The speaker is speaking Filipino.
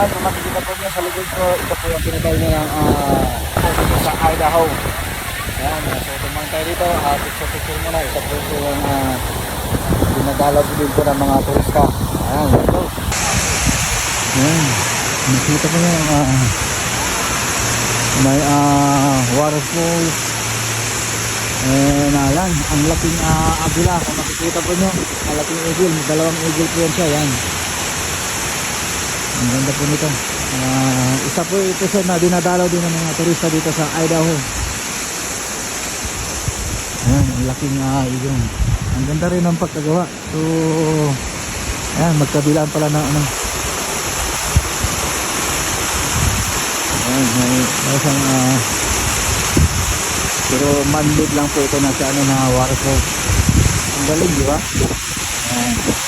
Kung makikita po niyo sa likod ko, ito po yung tinatawag niya ng dito sa Idaho. Ayan, so tumang tayo dito, picture muna. Ito po yung dinadalaw din po ng mga turista. Ayan, ito. Ayan, nakita po niyo may waterfalls. Nalan, ang laking agila. Kung makikita po niyo, ang laking eagle, dalawang eagle po yan siya. Ayan. Ang ganda po nito. Isa po ito siya na dinadalaw din ng mga turista dito sa Idaho. Ayan, ang laking ilong. Ang ganda rin ng pagkagawa. So, ayan, magkabilaan pala na ano. Ayan, may isang pero man-made lang po ito na sa ano na waterfall. Ang galing, di ba? Ayan.